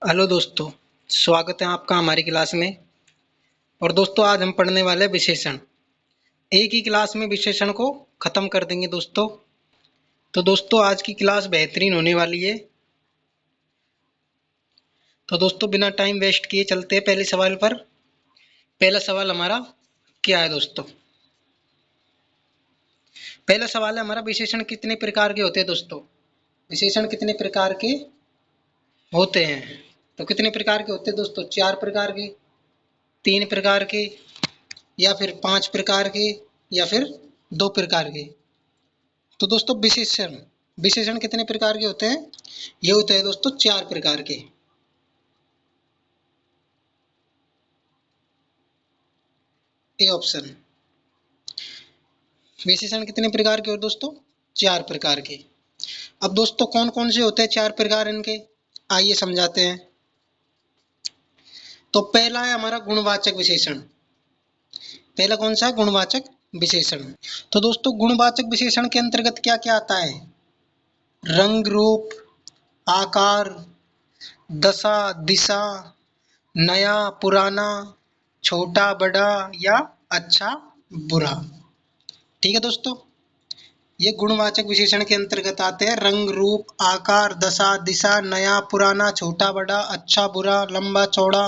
Hello दोस्तों, स्वागत है आपका हमारी क्लास में। और दोस्तों आज हम पढ़ने वाले हैं विशेषण। एक ही क्लास में विशेषण को खत्म कर देंगे दोस्तों। तो दोस्तों आज की क्लास बेहतरीन होने वाली है। तो दोस्तों बिना टाइम वेस्ट किए चलते हैं पहले सवाल पर। पहला सवाल हमारा क्या है दोस्तों? पहला सवाल है हमारा, विशेषण कितने प्रकार के होते हैं दोस्तों? विशेषण कितने प्रकार के होते हैं? तो कितने प्रकार के होते हैं दोस्तों? 4 प्रकार के, 3 प्रकार के, या फिर 5 प्रकार के, या फिर 2 प्रकार के। तो दोस्तों विशेषण विशेषण कितने प्रकार के होते हैं? ये होते हैं दोस्तों 4 प्रकार के। A option. विशेषण कितने प्रकार के होते हैं दोस्तों? 4 प्रकार के। अब दोस्तों कौन कौन से होते हैं 4 प्रकार इनके? आइए समझाते हैं। तो पहला है हमारा गुणवाचक विशेषण। पहला कौन सा है? गुणवाचक विशेषण। तो दोस्तों गुणवाचक विशेषण के अंतर्गत क्या क्या आता है? रंग, रूप, आकार, दशा, दिशा, नया, पुराना, छोटा, बड़ा, या अच्छा, बुरा। ठीक है दोस्तों, ये गुणवाचक विशेषण के अंतर्गत आते हैं। रंग, रूप, आकार, दशा, दिशा, नया, पुराना, छोटा, बड़ा, अच्छा, बुरा, लंबा, चौड़ा,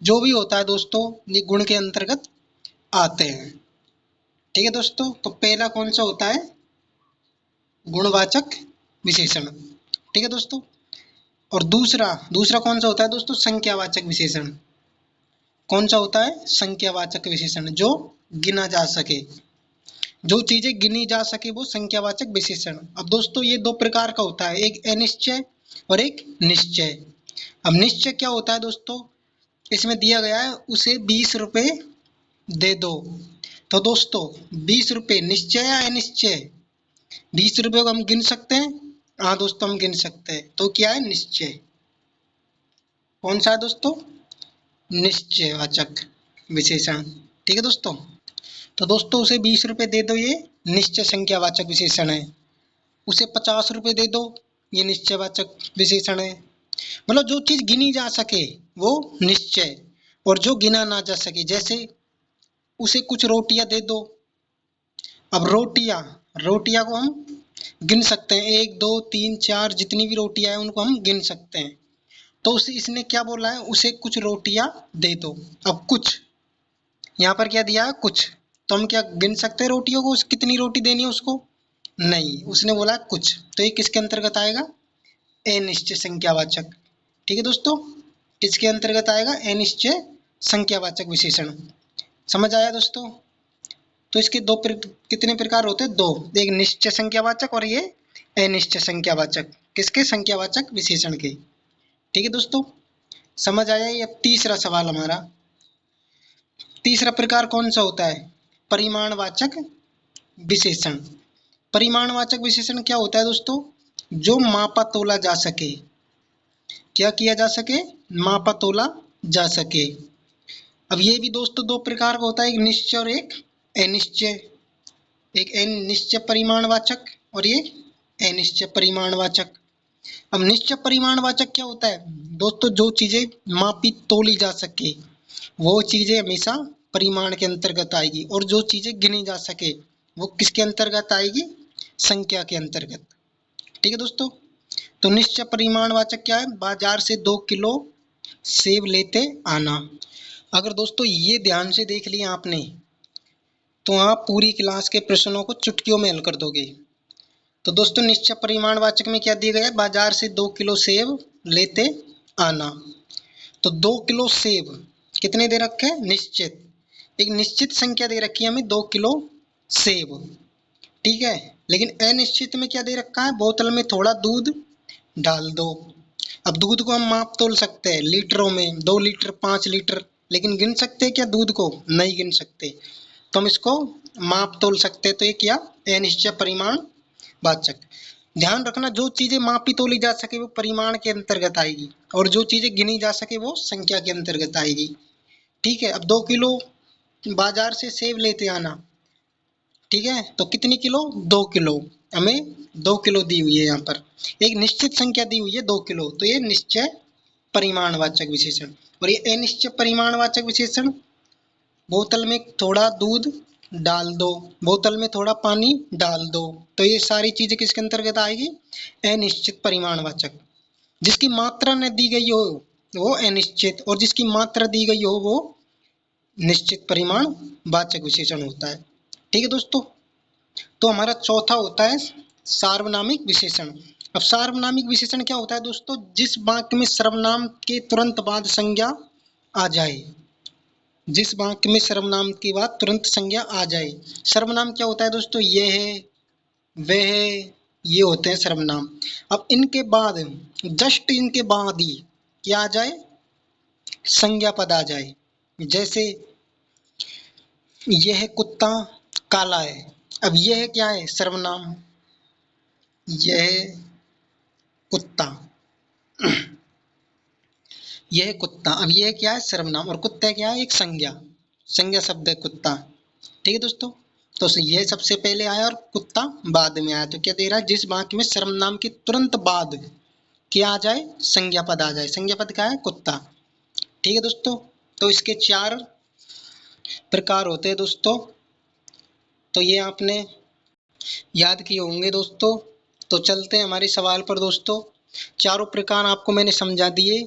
जो भी होता है दोस्तों ये गुण के अंतर्गत आते हैं। ठीक है दोस्तों, तो पहला कौन सा होता है? गुणवाचक विशेषण। ठीक है दोस्तों, और दूसरा दूसरा कौन सा होता है दोस्तों? संख्यावाचक विशेषण। कौन सा होता है? संख्यावाचक विशेषण, जो गिना जा सके, जो चीजें गिनी जा सके वो संख्यावाचक विशेषण। अब दोस्तों ये 2 प्रकार का होता है, एक अनिश्चय और एक निश्चय। अब निश्चय क्या होता है दोस्तों? इसमें दिया गया है उसे 20 रुपए दे दो। तो दोस्तों 20 रुपए निश्चय या अनिश्चय? 20 रुपए को हम गिन सकते हैं? हाँ दोस्तों हम गिन सकते हैं। तो क्या है? निश्चय। कौन सा है दोस्तों? निश्चयवाचक विशेषण। ठीक है दोस्तों, तो दोस्तों उसे 20 रुपए दे दो, ये निश्चय संख्यावाचक विशेषण है। उसे 50 रुपए दे दो, ये निश्चयवाचक विशेषण है। मतलब जो चीज गिनी जा सके वो निश्चय, और जो गिना ना जा सके, जैसे उसे कुछ रोटियां दे दो। अब रोटियां को हम गिन सकते हैं, 1 2 3 4, जितनी भी रोटियां हैं उनको हम गिन सकते हैं। तो उसे इसने क्या बोला है? उसे कुछ रोटियां दे दो। अब कुछ यहाँ पर क्या दिया है? कुछ। तो हम क्या गिन सकते हैं रोटियों को? कितनी रोटी देनी है उसको? नहीं, उसने बोला कुछ। तो ये किसके अंतर्गत आएगा? अनिश्चय संख्यावाचक। ठीक है दोस्तों, किसके अंतर्गत आएगा? अनिश्चय संख्यावाचक विशेषण। समझ आया दोस्तों? तो इसके कितने प्रकार होते हैं? 2। एक निश्चय संख्यावाचक और ये अनिश्चय संख्यावाचक। किसके? संख्यावाचक विशेषण के। ठीक है दोस्तों, समझ आया? ये अब तीसरा सवाल हमारा। तीसरा प्रकार कौन सा होता है? परिमाणवाचक विशेषण। परिमाणवाचक विशेषण क्या होता है दोस्तों? जो मापा तोला जा सके। क्या किया जा सके? मापा तोला जा सके। अब ये भी दोस्तों 2 प्रकार का होता है, एक निश्चय और एक अनिश्चय। एक निश्चय परिमाणवाचक और ये अनिश्चय परिमाणवाचक। अब निश्चय परिमाणवाचक क्या होता है दोस्तों? जो चीजें मापी तोली जा सके वो चीजें हमेशा परिमाण के अंतर्गत आएगी, और जो चीजें गिनी जा सके वो किसके अंतर्गत आएगी? संख्या के अंतर्गत। ठीक है दोस्तों, तो निश्चय परिमाणवाचक क्या है? बाजार से 2 किलो सेब लेते आना। अगर दोस्तों ये ध्यान से देख लिया आपने तो आप पूरी क्लास के प्रश्नों को चुटकियों में हल कर दोगे। तो दोस्तों निश्चय परिमाणवाचक में क्या दिया गया है? बाजार से 2 किलो सेब लेते आना। तो 2 किलो सेब कितने दे रखे हैं? निश्चित, एक निश्चित संख्या दे रखी है हमें 2 किलो सेब। ठीक है, लेकिन अनिश्चित में क्या दे रखा है? बोतल में थोड़ा दूध डाल दो। अब दूध को हम माप तोल सकते हैं लीटरों में, 2 लीटर 5 लीटर, लेकिन गिन सकते हैं क्या दूध को? नहीं गिन सकते। तो हम इसको माप तोल सकते हैं। तो ये क्या? अनिश्चय परिमाण वाचक। ध्यान रखना, जो चीजें मापी तोली जा सके वो परिमाण के अंतर्गत आएगी, और जो चीजें गिनी जा सके वो संख्या के अंतर्गत आएगी। ठीक है, अब 2 किलो बाजार से सेब लेते आना। ठीक है, तो कितनी किलो? 2 किलो। हमें 2 किलो दी हुई है यहाँ पर, एक निश्चित संख्या दी हुई है 2 किलो, तो ये निश्चय परिमाणवाचक विशेषण। और ये अनिश्चित परिमाणवाचक विशेषण, बोतल में थोड़ा दूध डाल दो, बोतल में थोड़ा पानी डाल दो, तो ये सारी चीजें किसके अंतर्गत आएगी? अनिश्चित परिमाणवाचक। जिसकी मात्रा न दी गई हो वो अनिश्चित, और जिसकी मात्रा दी गई हो वो निश्चित परिमाणवाचक विशेषण होता है। ठीक है दोस्तों, तो हमारा चौथा होता है सार्वनामिक विशेषण। अब सार्वनामिक विशेषण क्या होता है दोस्तों? जिस वाक्य में सर्वनाम के तुरंत बाद संज्ञा आ जाए, जिस वाक्य में सर्वनाम के बाद तुरंत संज्ञा आ जाए। सर्वनाम क्या होता है दोस्तों? ये है, वह है, ये होते हैं सर्वनाम। अब इनके बाद, जस्ट इनके बाद ही क्या आ जाए? संज्ञा पद आ जाए। जैसे यह कुत्ता काला है। अब यह क्या है? सर्वनाम। यह कुत्ता यह कुत्ता, अब यह क्या है? सर्वनाम, और कुत्ता क्या है? एक संज्ञा, संज्ञा शब्द है कुत्ता। ठीक है दोस्तों, तो यह सबसे पहले आया और कुत्ता बाद में आया। तो क्या दे रहा है? जिस वाक्य में सर्वनाम के तुरंत बाद क्या आ जाए? संज्ञा पद आ जाए। संज्ञा पद क्या है? कुत्ता। ठीक है दोस्तों, तो इसके 4 प्रकार होते हैं दोस्तों, तो ये आपने याद किए होंगे दोस्तों। तो चलते हैं हमारे सवाल पर दोस्तों। चारों प्रकार आपको मैंने समझा दिए,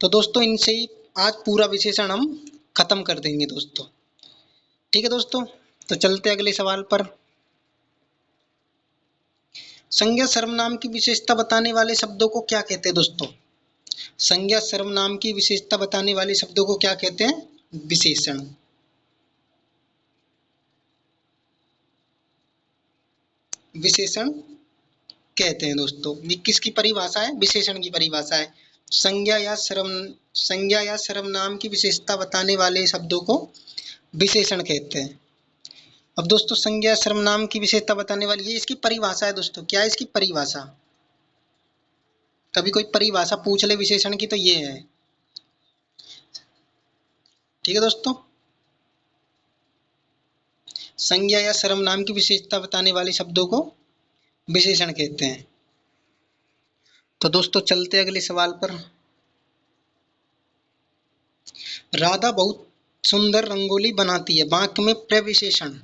तो दोस्तों इनसे ही आज पूरा विशेषण हम खत्म कर देंगे दोस्तों। ठीक है दोस्तों, तो चलते हैं अगले सवाल पर। संज्ञा सर्वनाम की विशेषता बताने वाले शब्दों को क्या कहते हैं दोस्तों? संज्ञा सर्वनाम की विशेषता बताने वाले शब्दों को क्या कहते हैं? विशेषण। विशेषण कहते हैं दोस्तों। ये किसकी परिभाषा है? विशेषण की परिभाषा है। संज्ञा या सर्वनाम की विशेषता बताने वाले शब्दों को विशेषण कहते हैं। अब दोस्तों संज्ञा सर्वनाम की विशेषता बताने वाली, ये इसकी परिभाषा है दोस्तों। क्या है इसकी परिभाषा? कभी कोई परिभाषा पूछ ले विशेषण की तो ये है। ठीक है दोस्तों, संज्ञा या सर्वनाम की विशेषता बताने वाले शब्दों को विशेषण कहते हैं। तो दोस्तों चलते अगले सवाल पर। राधा बहुत सुंदर रंगोली बनाती है। वाक्य में प्रविशेषण।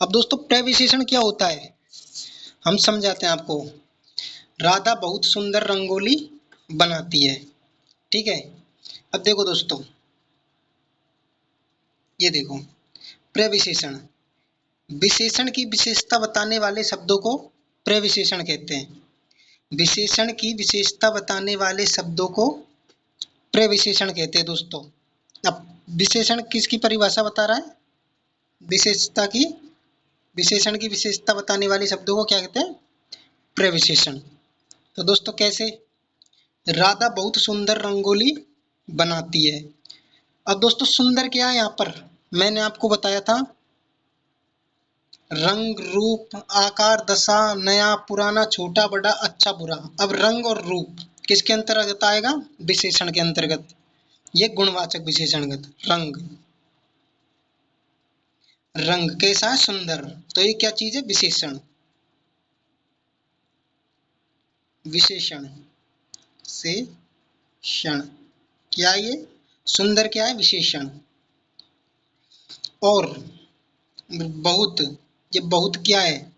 अब दोस्तों प्रविशेषण क्या होता है हम समझाते हैं आपको। राधा बहुत सुंदर रंगोली बनाती है। ठीक है, अब देखो दोस्तों, ये देखो प्रविशेषण, विशेषण की विशेषता बताने वाले शब्दों को प्रविशेषण कहते हैं। विशेषण की विशेषता बताने वाले शब्दों को प्रविशेषण कहते हैं दोस्तों। अब विशेषण किसकी परिभाषा बता रहा है? विशेषता की, विशेषण की विशेषता बताने वाले शब्दों को क्या कहते हैं? प्रविशेषण। तो दोस्तों कैसे? राधा बहुत सुंदर रंगोली बनाती है। अब दोस्तों सुंदर क्या है? यहाँ पर मैंने आपको बताया था रंग, रूप, आकार, दशा, नया, पुराना, छोटा, बड़ा, अच्छा, बुरा। अब रंग और रूप किसके अंतर्गत आएगा? विशेषण के अंतर्गत। ये गुणवाचक विशेषणगत। रंग, रंग कैसा है? सुंदर। तो ये क्या चीज है? विशेषण। विशेषण से क्षण क्या है? ये सुंदर क्या है? विशेषण। और बहुत, ये बहुत क्या है?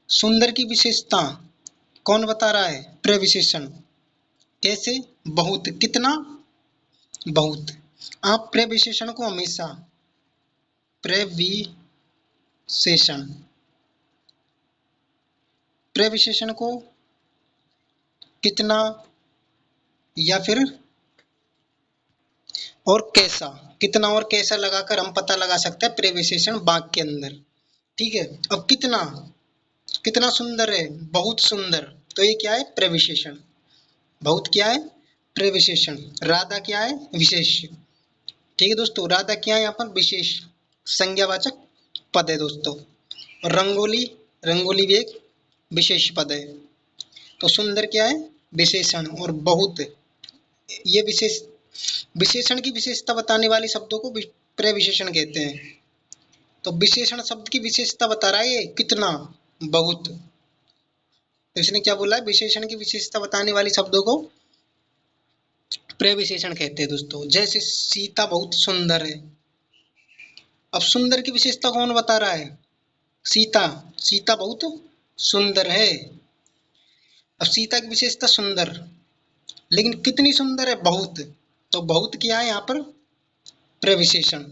सुंदर की विशेषता कौन बता रहा है? प्रविशेषण। कैसे? बहुत। कितना? बहुत। आप प्रविशेषण को हमेशा, प्रविशेषण, प्रविशेषण को कितना या फिर और कैसा, कितना और कैसा लगाकर हम पता लगा सकते हैं प्रविशेषण वाक्य के अंदर। ठीक है, अब कितना, कितना सुंदर है? बहुत सुंदर। तो ये क्या है? प्रविशेषण। बहुत क्या है? प्रविशेषण। राधा क्या है? विशेष। ठीक है दोस्तों, राधा क्या है यहाँ पर? विशेष संज्ञावाचक पद है दोस्तों। और रंगोली, रंगोली भी एक विशेष पद है। तो सुंदर क्या है? विशेषण। और बहुत ये विशेष, विशेषण की विशेषता बताने वाले शब्दों को प्रविशेषण कहते हैं। तो विशेषण शब्द की विशेषता बता रहा है ये कितना, बहुत। तो इसने क्या बोला है? विशेषण की विशेषता बताने वाले शब्दों को प्रविशेषण कहते हैं दोस्तों। जैसे सीता बहुत सुंदर है। अब सुंदर की विशेषता कौन बता रहा है? सीता। सीता बहुत सुंदर है। अब सीता की विशेषता सुंदर, लेकिन कितनी सुंदर है? बहुत। तो बहुत क्या है यहाँ पर? प्रविशेषण।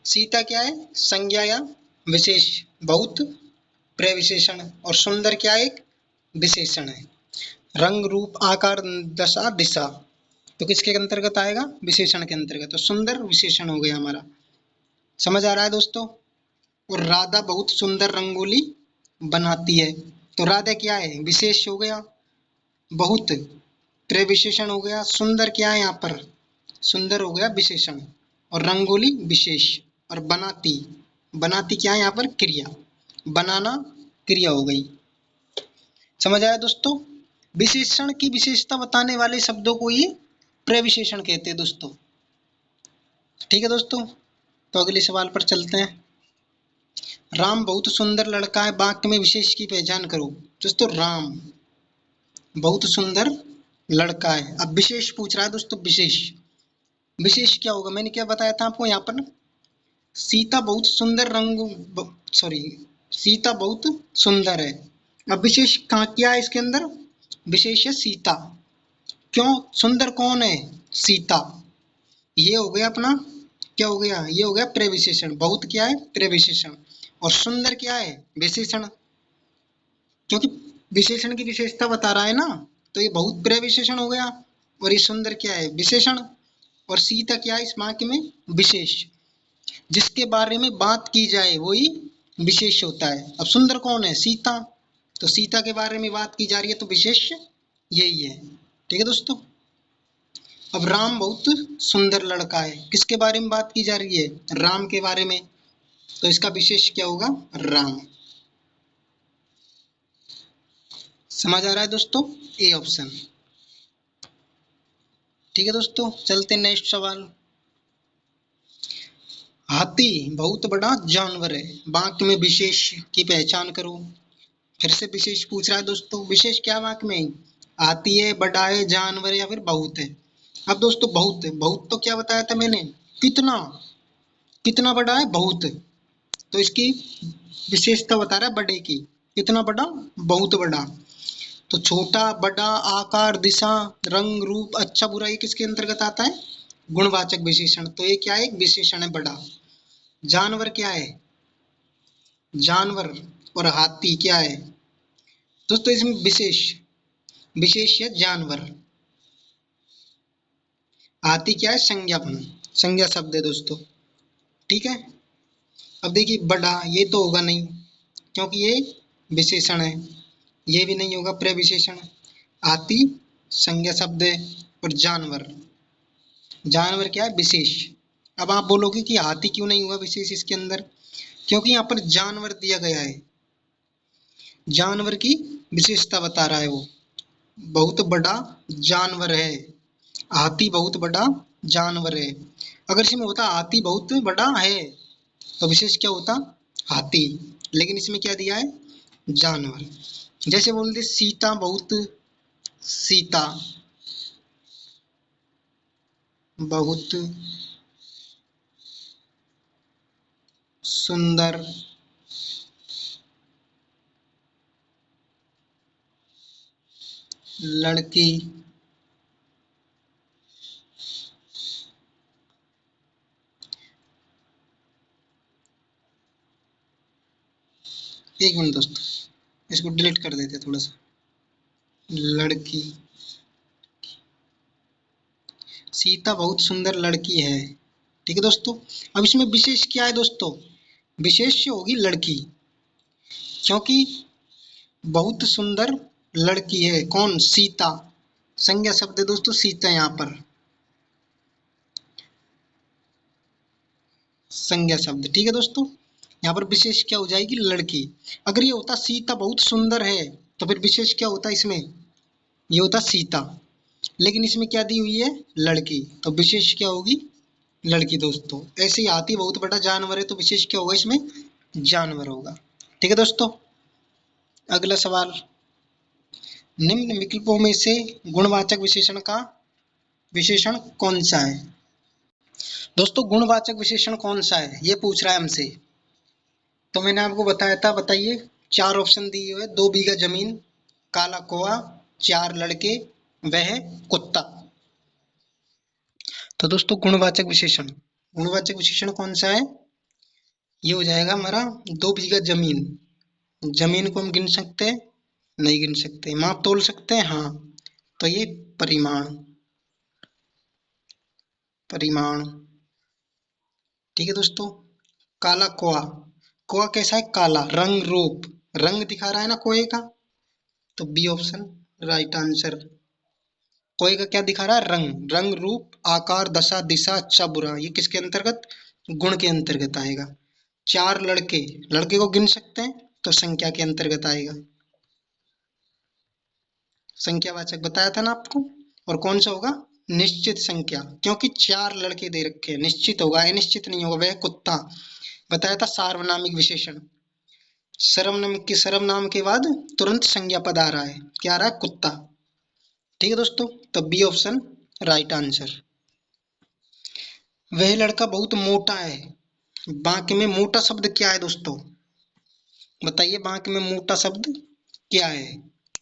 सीता क्या है? संज्ञा या विशेष। बहुत प्रविशेषण। और सुंदर क्या है? एक विशेषण है। रंग रूप आकार दशा दिशा, तो किसके अंतर्गत आएगा? विशेषण के अंतर्गत। तो सुंदर विशेषण हो गया हमारा। समझ आ रहा है दोस्तों? और राधा बहुत सुंदर रंगोली बनाती है। तो राधा क्या है? विशेष हो गया। बहुत प्रविशेषण हो गया। सुंदर क्या है यहाँ पर? सुंदर हो गया विशेषण। और रंगोली विशेष। और बनाती, बनाती क्या है यहाँ पर? क्रिया। बनाना क्रिया हो गई। समझ आया दोस्तों? विशेषण की विशेषता बताने वाले शब्दों को ही प्रविशेषण कहते हैं दोस्तों। ठीक है दोस्तों, तो अगले सवाल पर चलते हैं। राम बहुत सुंदर लड़का है, वाक्य में विशेष की पहचान करो। दोस्तों राम बहुत सुंदर लड़का है। अब विशेष पूछ रहा है दोस्तों। विशेष, विशेष क्या होगा? मैंने क्या बताया था आपको यहाँ पर? सीता बहुत सुंदर सॉरी, सीता बहुत सुंदर है। अब विशेष कहाँ क्या है इसके अंदर? विशेष है सीता। क्यों? सुंदर कौन है? सीता। ये हो गया अपना, क्या हो गया? ये हो गया प्रविशेषण। बहुत क्या है? प्रविशेषण। और सुंदर क्या है? विशेषण। क्योंकि विशेषण की विशेषता बता रहा है ना, तो ये बहुत प्रविशेषण हो गया। और ये सुंदर क्या है? विशेषण। और सीता क्या है इस वाक्य में? विशेष। जिसके बारे में बात की जाए वही विशेष होता है। अब सुंदर कौन है? सीता। तो सीता के बारे में बात की जा रही है, तो विशेष यही है। ठीक है दोस्तों। अब राम बहुत सुंदर लड़का है, किसके बारे में बात की जा रही है? राम के बारे में। तो इसका विशेष क्या होगा? राम। समझ आ रहा है दोस्तों? A option. ठीक है दोस्तों, चलते नेक्स्ट सवाल। हाथी बहुत बड़ा जानवर है, वाक्य में विशेष की पहचान करो। फिर से विशेष पूछ रहा है दोस्तों। विशेष क्या वाक्य में? हाथी है, बड़ा है, जानवर है, या फिर बहुत है। अब दोस्तों बहुत है। बहुत तो क्या बताया था मैंने? कितना, कितना बड़ा है? बहुत। तो इसकी विशेषता बता रहा है बड़े की। कितना बड़ा? बहुत बड़ा। तो छोटा, बड़ा, आकार, दिशा, रंग, रूप, अच्छा, बुरा, ये किसके अंतर्गत आता है? गुणवाचक विशेषण। तो ये क्या है? एक विशेषण है बड़ा। जानवर क्या है? जानवर। और हाथी क्या है दोस्तों? इसमें विशेष, विशेष है जानवर। हाथी क्या है? संज्ञापन, संज्ञा शब्द है दोस्तों। ठीक है। अब देखिए बड़ा, ये तो होगा नहीं क्योंकि ये विशेषण है। ये भी नहीं होगा, प्रविशेषण। हाथी संज्ञा शब्द है। और जानवर, जानवर क्या है? विशेष। अब आप बोलोगे कि हाथी क्यों नहीं हुआ विशेष इसके अंदर? क्योंकि यहाँ पर जानवर दिया गया है। जानवर की विशेषता बता रहा है वो। बहुत बड़ा जानवर है। हाथी बहुत बड़ा जानवर है। अगर इसमें होता हाथी बहुत बड़ा है, तो विशेष क्या होता? हाथी। लेकिन इसमें क्या दिया है? जानवर। जैसे बोलते सीता बहुत, सीता बहुत सुंदर लड़की। एक मिनट दोस्तों, इसको डिलीट कर देते थोड़ा सा। लड़की, सीता बहुत सुंदर लड़की है। ठीक है दोस्तों। अब इसमें विशेष क्या है दोस्तों? विशेष होगी लड़की, क्योंकि बहुत सुंदर लड़की है। कौन? सीता। संज्ञा शब्द है दोस्तों सीता। यहाँ पर संज्ञा शब्द। ठीक है दोस्तों। यहाँ पर विशेष क्या हो जाएगी? लड़की। अगर ये होता सीता बहुत सुंदर है, तो फिर विशेष क्या होता इसमें? ये होता सीता। लेकिन इसमें क्या दी हुई है? लड़की। तो विशेष क्या होगी? लड़की दोस्तों। ऐसे ही हाथी बहुत बड़ा जानवर है, तो विशेष क्या होगा इसमें? जानवर होगा। ठीक है दोस्तों। अगला सवाल। निम्न विकल्पों में से गुणवाचक विशेषण का विशेषण कौन सा है? दोस्तों गुणवाचक विशेषण कौन सा है ये पूछ रहा है हमसे। तो मैंने आपको बताया था, बताइए। 4 ऑप्शन दिए हुए, 2 बीघा जमीन, काला कौआ, 4 लड़के, वह कुत्ता। तो दोस्तों गुणवाचक विशेषण कौन सा है? ये हो जाएगा हमारा 2 बीघा जमीन। जमीन को हम गिन सकते हैं? नहीं गिन सकते। माप तोल सकते हैं? हाँ। तो ये परिमाण, परिमाण। ठीक है दोस्तों। काला कौआ, कौआ कैसा है? काला, रंग रूप, रंग दिखा रहा है ना कोए का, तो बी ऑप्शन राइट आंसर। कोए का क्या दिखा रहा है? रंग, रंग रूप आकार दशा दिशा अच्छा बुरा, ये किसके अंतर्गत? गुण के अंतर्गत आएगा। 4 लड़के, लड़के को गिन सकते हैं तो संख्या के अंतर्गत आएगा। संख्यावाचक बताया था ना आपको। और कौन सा होगा? निश्चित संख्या, क्योंकि 4 लड़के दे रखे हैं, निश्चित होगा, अनिश्चित नहीं होगा। वह कुत्ता बताया था। सार्वनामिक विशेषण, सर्वनाम के, सर्वनाम के बाद तुरंत संज्ञा पद आ रहा है, क्या आ रहा है? कुत्ता। ठीक है दोस्तों, तो बी ऑप्शन राइट आंसर। वह लड़का बहुत मोटा है। वाक्य में मोटा शब्द क्या है दोस्तों? बताइए, वाक्य में मोटा शब्द क्या है?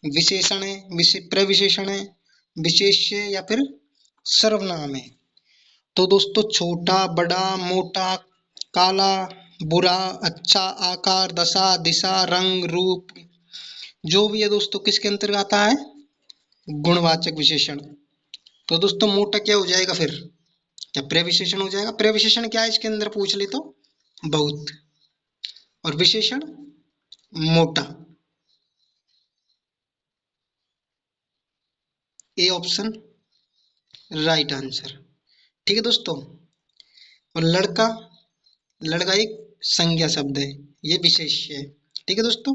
विशेषण है, प्रविशेषण है, विशेष्य या फिर सर्वनाम है? तो दोस्तों छोटा, बड़ा, मोटा, काला, बुरा, अच्छा, आकार, दशा, दिशा, रंग, रूप, जो भी है दोस्तों किसके अंतर्गत आता है? गुणवाचक विशेषण। तो दोस्तों मोटा क्या हो जाएगा फिर? क्या प्रविशेषण हो जाएगा? प्रविशेषण क्या है इसके अंदर पूछ ले तो? बहुत। और विशेषण मोटा। A option right answer. ठीक है दोस्तों। और लड़का, लड़का एक संज्ञा शब्द है, ये विशेष्य है। ठीक है दोस्तों,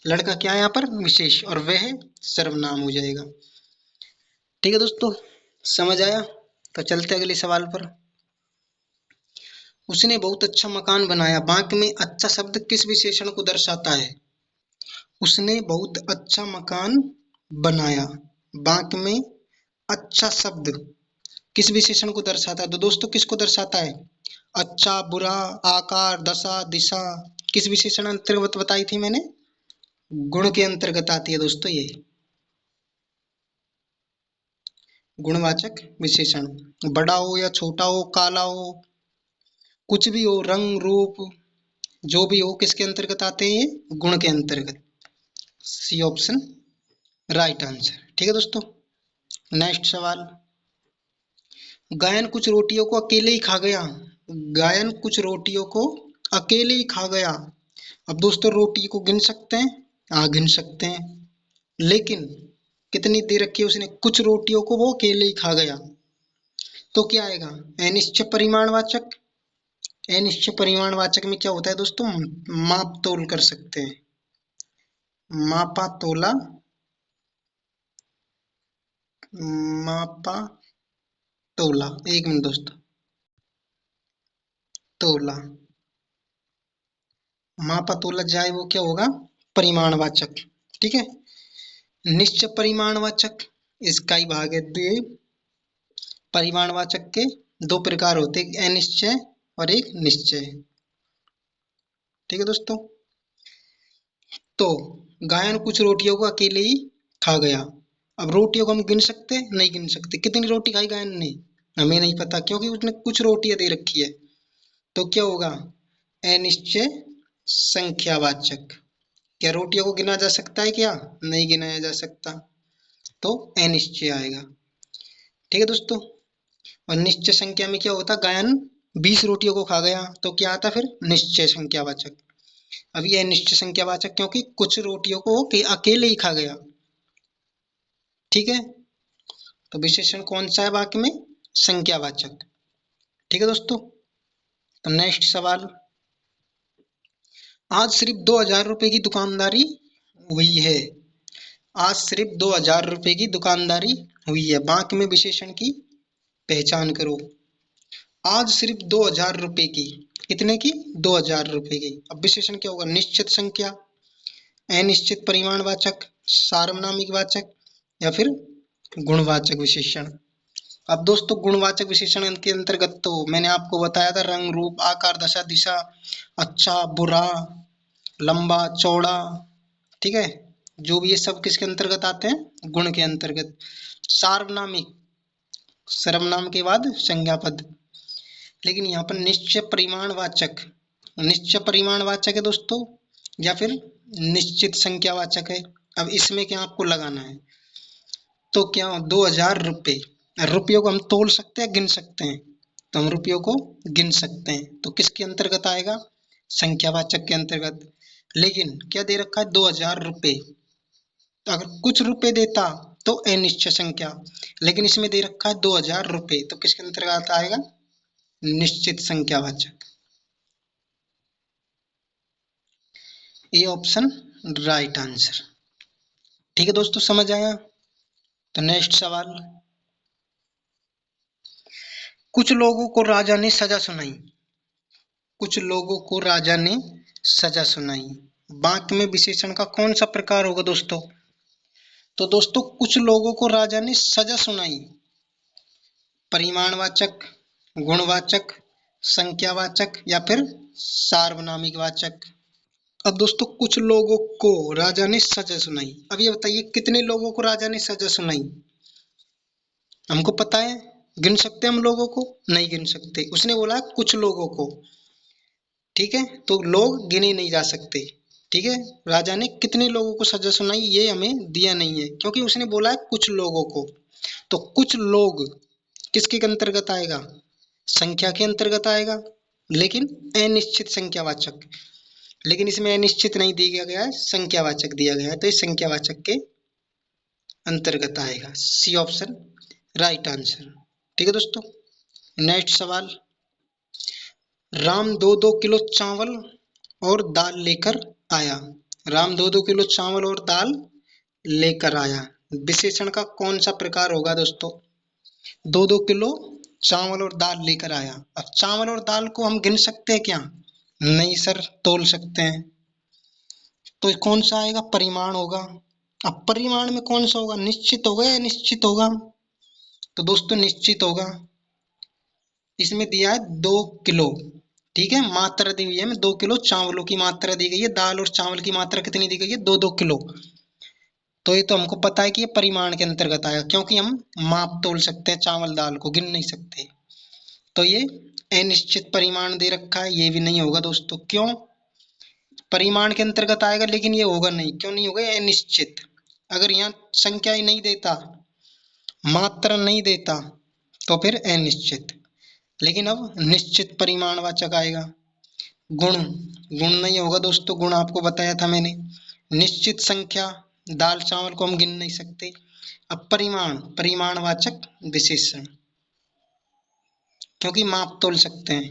लड़का क्या है यहाँ पर? विशेष, और वह सर्वनाम हो जाएगा। ठीक है दोस्तों, समझ आया? तो चलते अगले सवाल पर। उसने बहुत अच्छा मकान बनाया। वाक्य में अच्छा शब्द किस विशेषण को दर्शाता है? उसने बहुत अच्छा मकान बनाया। वाक्य में अच्छा शब्द किस विशेषण को दर्शाता है? तो दोस्तों किसको दर्शाता है? अच्छा, बुरा, आकार, दशा, दिशा, किस विशेषण अंतर्गत बताई थी मैंने? गुण के अंतर्गत आती है दोस्तों ये, गुणवाचक विशेषण। बड़ा हो या छोटा हो, काला हो, कुछ भी हो, रंग रूप जो भी हो, किसके अंतर्गत आते हैं? ये गुण के अंतर्गत। C option right answer. ठीक है दोस्तों, नेक्स्ट सवाल। गायन कुछ रोटियों को अकेले ही खा गया। गायन कुछ रोटियों को अकेले ही खा गया। अब दोस्तों रोटी को गिन सकते हैं? हाँ गिन सकते हैं। लेकिन कितनी दे रखी है उसने? कुछ रोटियों को वो अकेले ही खा गया। तो क्या आएगा? अनिश्चित परिमाणवाचक। अनिश्चित परिमाणवाचक में क्या होता है दोस्तों? माप तोल कर सकते हैं। मापा तोला, मापा तोला। एक मिनट दोस्तों, तोला, मापा तोला जाए वो क्या होगा? परिमाणवाचक। ठीक है। निश्चय परिमाणवाचक, इसका ही भाग है द्वि। परिमाणवाचक के 2 प्रकार होते हैं, एक अनिश्चय और एक निश्चय। ठीक है दोस्तों। तो गायन कुछ रोटियों को अकेले ही खा गया। अब रोटियों को हम गिन सकते हैं? नहीं गिन सकते। कितनी रोटी खाई गायन ने? हमें नहीं पता, क्योंकि उसने कुछ रोटियां दे रखी है। तो क्या होगा? अनिश्चय संख्यावाचक। क्या रोटियों को गिना जा सकता है क्या? नहीं गिनाया जा सकता, तो अनिश्चय आएगा। ठीक है दोस्तों। और निश्चय संख्या में क्या होता? गायन 20 रोटियों को खा गया, तो क्या आता फिर? निश्चय संख्यावाचक। अब ये निश्चय संख्यावाचक क्योंकि कुछ रोटियों को अकेले ही खा गया। ठीक है। तो विशेषण कौन सा है वाक्य में? संख्यावाचक। ठीक है दोस्तों। तो नेक्स्ट सवाल। आज सिर्फ 2,000 रुपए की दुकानदारी हुई है। आज सिर्फ 2,000 रुपए की दुकानदारी हुई है। वाक्य में विशेषण की पहचान करो। आज सिर्फ 2,000 रुपए की, कितने की? 2,000 रुपए की। अब विशेषण क्या होगा? निश्चित संख्या, अनिश्चित परिमाणवाचक, सार्वनामिक वाचक या फिर गुणवाचक विशेषण। अब दोस्तों गुणवाचक विशेषण के अंतर्गत तो मैंने आपको बताया था, रंग, रूप, आकार, दशा, दिशा, अच्छा, बुरा, लंबा, चौड़ा, ठीक है, जो भी ये सब किसके अंतर्गत आते हैं, गुण के अंतर्गत। सार्वनामिक, सर्वनाम के बाद संज्ञा पद। लेकिन यहाँ पर निश्चय परिमाणवाचक, निश्चय परिमाणवाचक है दोस्तों या फिर निश्चित संख्यावाचक है। अब इसमें क्या आपको लगाना है, तो क्या 2000 रुपये, रुपयों को हम तोल सकते हैं, गिन सकते हैं, तो हम रुपयों को गिन सकते हैं, तो किसके अंतर्गत आएगा, संख्यावाचक के अंतर्गत। लेकिन क्या दे रखा है, 2000 रुपये, तो अगर कुछ रुपए देता तो अनिश्चय संख्या, लेकिन इसमें दे रखा है 2000 रुपये, तो किसके अंतर्गत आएगा, निश्चित संख्यावाचक। ये ऑप्शन राइट आंसर। ठीक है दोस्तों, समझ आया। तो नेक्स्ट सवाल, कुछ लोगों को राजा ने सजा सुनाई, कुछ लोगों को राजा ने सजा सुनाई, वाक्य में विशेषण का कौन सा प्रकार होगा दोस्तों, तो दोस्तों कुछ लोगों को राजा ने सजा सुनाई, परिमाणवाचक, गुणवाचक, संख्यावाचक या फिर सार्वनामिक वाचक। अब दोस्तों कुछ लोगों को राजा ने सजा सुनाई, अब ये बताइए कितने लोगों को राजा ने सजा सुनाई, हमको पता है, गिन सकते हैं हम लोगों को, नहीं गिन सकते, उसने बोला कुछ लोगों को, ठीक है, तो लोग गिने नहीं जा सकते, ठीक है। राजा ने कितने लोगों को सजा सुनाई ये हमें दिया नहीं है, क्योंकि उसने बोला है कुछ लोगों को, तो कुछ लोग किसके अंतर्गत आएगा, संख्या के अंतर्गत आएगा, लेकिन अनिश्चित संख्यावाचक, लेकिन इसमें अनिश्चित नहीं दिया गया है, संख्यावाचक दिया गया है, तो ये संख्यावाचक के अंतर्गत आएगा। C option right answer. ठीक है दोस्तों, नेक्स्ट सवाल, राम 2-2 किलो चावल और दाल लेकर आया, राम 2-2 किलो चावल और दाल लेकर आया, विशेषण का कौन सा प्रकार होगा दोस्तों, 2-2 किलो चावल और दाल लेकर आया। अब चावल और दाल को हम गिन सकते हैं क्या, नहीं सर, तोल सकते हैं, तो कौन सा आएगा, परिमाण होगा। अब परिमाण में कौन सा होगा, निश्चित होगा या निश्चित होगा, तो दोस्तों निश्चित होगा। इसमें दिया है 2 किलो, ठीक है, मात्रा दी हुई है, 2 किलो चावलों की मात्रा दी गई है, दाल और चावल की मात्रा कितनी दी गई है, 2-2 किलो, तो ये तो हमको पता है कि ये परिमाण के अंतर्गत आएगा, क्योंकि हम माप तोल सकते हैं, चावल दाल को गिन नहीं सकते, तो ये अनिश्चित परिमाण दे रखा है, ये भी नहीं होगा दोस्तों, क्यों, परिमाण के अंतर्गत आएगा लेकिन ये होगा नहीं, क्यों नहीं होगा, अनिश्चित, अगर यहाँ संख्या ही नहीं देता, मात्रा नहीं देता, तो फिर अनिश्चित, लेकिन अब निश्चित परिमाणवाचक आएगा। गुण, गुण नहीं होगा दोस्तों, गुण आपको बताया था मैंने, निश्चित संख्या, दाल चावल को हम गिन नहीं सकते। अब परिमाण, परिमाणवाचक विशेषण, क्योंकि माप तोल सकते हैं,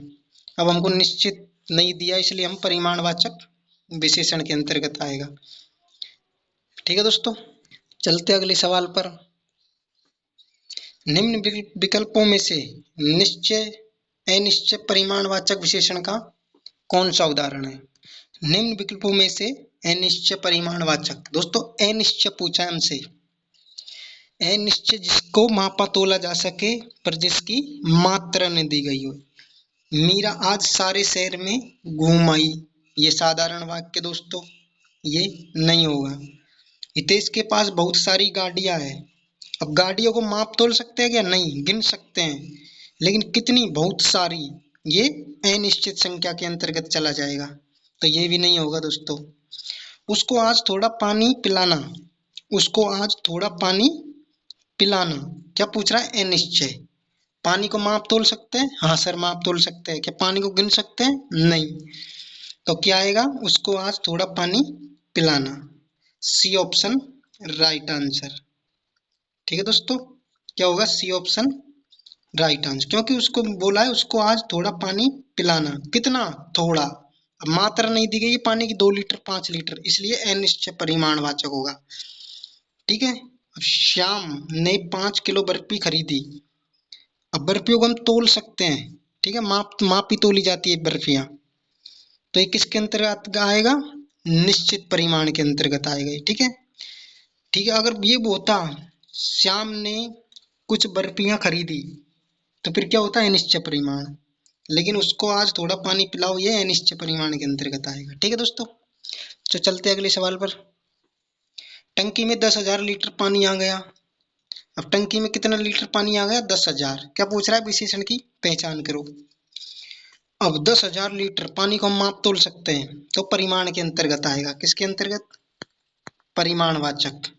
अब हमको निश्चित नहीं दिया, इसलिए हम परिमाणवाचक विशेषण के अंतर्गत आएगा। ठीक है दोस्तों, चलते अगले सवाल पर, निम्न विकल्पों में से निश्चय अनिश्चय परिमाणवाचक विशेषण का कौन सा उदाहरण है, निम्न विकल्पों में से अनिश्चय परिमाणवाचक, दोस्तों अनिश्चय पूछा है हमसे, अनिश्चय जिसको मापा तोला जा सके पर जिसकी मात्रा न दी गई हो, मीरा आज सारे शहर में घूम आई, ये साधारण वाक्य दोस्तों, ये नहीं होगा। हितेश के पास बहुत सारी गाड़ियां हैं, अब गाड़ियों को माप तोल सकते हैं क्या, नहीं, गिन सकते हैं, लेकिन कितनी, बहुत सारी, ये अनिश्चित संख्या के अंतर्गत चला जाएगा, तो ये भी नहीं होगा दोस्तों। उसको आज थोड़ा पानी पिलाना, उसको आज थोड़ा पानी पिलाना, क्या पूछ रहा है, अनिश्चय, पानी को माप तोल सकते हैं, हाँ सर माप तोल सकते हैं, क्या पानी को गिन सकते हैं, नहीं, तो क्या आएगा, उसको आज थोड़ा पानी पिलाना। C option right answer. ठीक है दोस्तों, क्या होगा, सी ऑप्शन राइट आंसर, क्योंकि उसको बोला है उसको आज थोड़ा पानी पिलाना, कितना, थोड़ा, अब मात्रा नहीं दी गई है पानी की, 2 लीटर 5 लीटर, इसलिए अनिश्चय परिमाणवाचक होगा। ठीक है, अब श्याम ने 5 किलो बर्फी खरीदी, अब बर्फियों को हम तोल सकते हैं, ठीक है, मापी तोली जाती है बर्फियां, तो ये किसके अंतर्गत आएगा, निश्चित परिमाण के अंतर्गत आएगा, ठीक है। ठीक है, अगर ये होता श्याम ने कुछ बर्फियां खरीदी, तो फिर क्या होता है अनिश्चय परिमाण। लेकिन उसको आज थोड़ा पानी पिलाओ, ये अनिश्चय परिमाण के अंतर्गत आएगा। ठीक है दोस्तों, तो चलते अगले सवाल पर। टंकी में 10,000 लीटर पानी आ गया। अब टंकी में कितना लीटर पानी आ गया? 10,000। क्या पूछ रहा है? विशेषण की पहचान करो। अब 10,000 लीटर पानी को हम माप तोल सकते हैं, तो परिमाण के अंतर्गत आएगा। किसके अंतर्गत? परिमाणवाचक।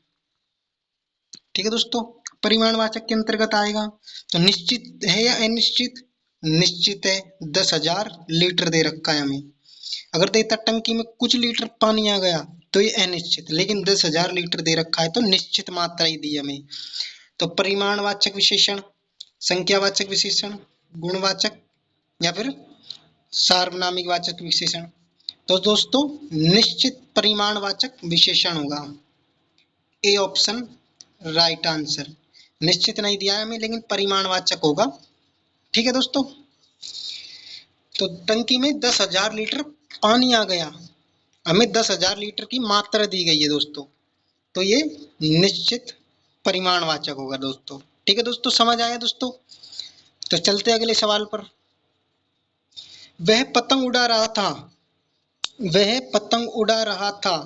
ठीक है दोस्तों, परिमाणवाचक के अंतर्गत आएगा। तो निश्चित है या अनिश्चित? निश्चित है। 10,000 लीटर दे रखा है हमें। अगर देता टंकी में कुछ लीटर पानी आ गया तो ये अनिश्चित, लेकिन 10,000 लीटर दे रखा है तो निश्चित मात्रा ही दी हमें। तो परिमाणवाचक विशेषण, संख्यावाचक विशेषण, गुणवाचक या फिर सार्वनामिक वाचक विशेषण। तो दोस्तों निश्चित परिमाणवाचक विशेषण होगा। A option right answer. निश्चित नहीं दिया है हमें, लेकिन परिमाणवाचक होगा। ठीक है दोस्तों, तो टंकी में 10,000 लीटर पानी आ गया, हमें 10,000 लीटर की मात्रा दी गई है दोस्तों, तो ये निश्चित परिमाणवाचक होगा दोस्तों। ठीक है दोस्तों, समझ आया दोस्तों? तो चलते अगले सवाल पर। वह पतंग उड़ा रहा था। वह पतंग उड़ा रहा था।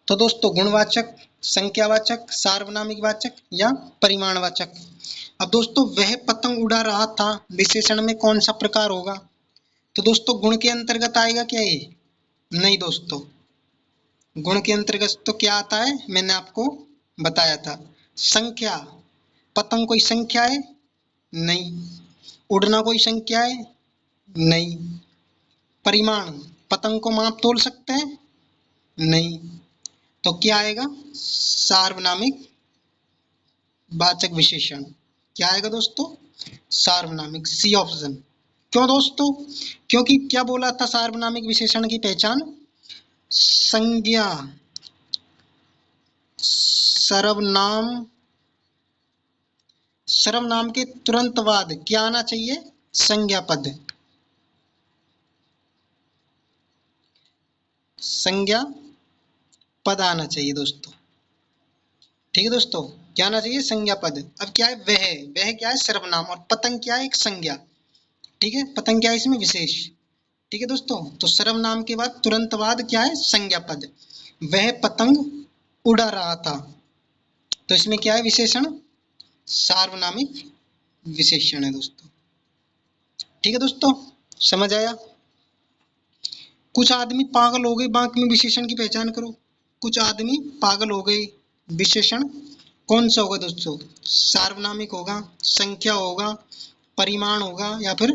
तो दोस्तों गुणवाचक, संख्यावाचक, सार्वनामिक वाचक या परिमाणवाचक। अब दोस्तों वह पतंग उड़ा रहा था विशेषण में कौन सा प्रकार होगा? तो दोस्तों गुण के अंतर्गत आएगा क्या ये? नहीं दोस्तों, गुण के अंतर्गत तो क्या आता है, मैंने आपको बताया था। संख्या, पतंग कोई संख्या है? नहीं। उड़ना कोई संख्या है? नहीं। परिमाण, पतंग को माप तोल सकते हैं? नहीं। तो क्या आएगा? सार्वनामिक वाचक विशेषण। क्या आएगा दोस्तों? सार्वनामिक, सी ऑप्शन। क्यों दोस्तों? क्योंकि क्या बोला था सार्वनामिक विशेषण की पहचान? संज्ञा, सर्वनाम, सर्वनाम के तुरंत बाद क्या आना चाहिए? संज्ञा पद। संज्ञा पद आना चाहिए दोस्तों। ठीक है दोस्तों, क्या आना चाहिए? संज्ञा पद। अब क्या है? वह क्या है? सर्वनाम, और पतंग क्या है? एक संज्ञा। ठीक है, पतंग क्या है इसमें? विशेष। ठीक है दोस्तों, तो सर्वनाम के बाद तुरंत बाद क्या है? संज्ञा पद। वह पतंग उड़ा रहा था, तो इसमें क्या है? विशेषण, सार्वनामिक विशेषण है दोस्तों। ठीक है दोस्तों, समझ आया? कुछ आदमी पागल हो गए, बाकी में विशेषण की पहचान करो। कुछ आदमी पागल हो गए, विशेषण कौन सा होगा दोस्तों? सार्वनामिक होगा, संख्या होगा, परिमाण होगा या फिर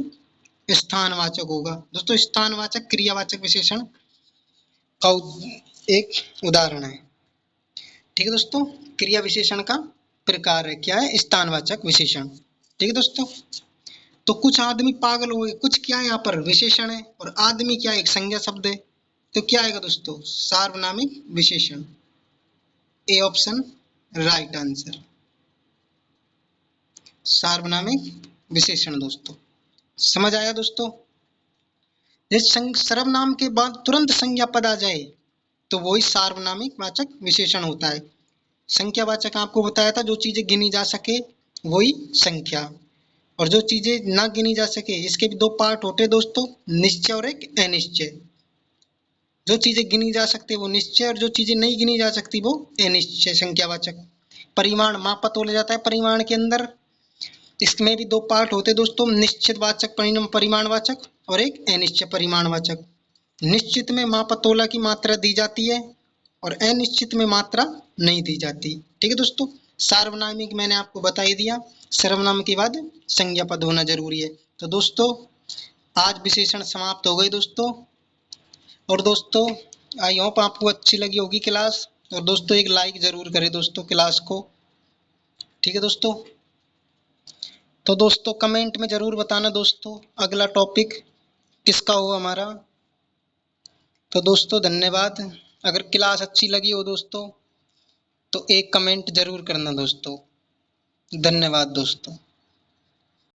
स्थानवाचक होगा। दोस्तों स्थानवाचक क्रियावाचक विशेषण का एक उदाहरण है। ठीक है दोस्तों, क्रिया विशेषण का प्रकार है क्या है? स्थानवाचक विशेषण। ठीक है दोस्तों, तो कुछ आदमी पागल हो गए, कुछ क्या है यहाँ पर? विशेषण है, और आदमी क्या है? एक संज्ञा शब्द है। तो क्या आएगा दोस्तों? सार्वनामिक विशेषण। ए ऑप्शन राइट आंसर, सार्वनामिक विशेषण दोस्तों। समझ आया दोस्तों? यदि सर्वनाम के बाद तुरंत संज्ञा पद आ जाए तो वही सार्वनामिक वाचक विशेषण होता है। संख्यावाचक आपको बताया था, जो चीजें गिनी जा सके वही संख्या, और जो चीजें ना गिनी जा सके इसके भी दो पार्ट होते हैं दोस्तों, निश्चय और एक अनिश्चय। जो चीजें गिनी जा सकती है वो निश्चय, और जो चीजें नहीं गिनी जा सकती वो अनिश्चय संख्यावाचक। परिमाण मापा तोला जाता है परिमाण के अंदर, इसमें भी दो पार्ट होते हैं दोस्तों, निश्चित वाचक परिमाणवाचक और एक अनिश्चय परिमाणवाचक। निश्चित में मापा तोला की मात्रा दी जाती है और अनिश्चित में मात्रा नहीं दी जाती। ठीक है दोस्तों, सार्वनामिक मैंने आपको बता ही दिया, सर्वनाम के बाद संज्ञा पद होना जरूरी है। तो दोस्तों आज विशेषण समाप्त हो गए दोस्तों। और दोस्तों आई होप आपको अच्छी लगी होगी क्लास, और दोस्तों एक लाइक जरूर करें दोस्तों क्लास को। ठीक है दोस्तों, तो दोस्तों कमेंट में जरूर बताना दोस्तों अगला टॉपिक किसका हो हमारा। तो दोस्तों धन्यवाद। अगर क्लास अच्छी लगी हो दोस्तों तो एक कमेंट जरूर करना दोस्तों। धन्यवाद दोस्तों।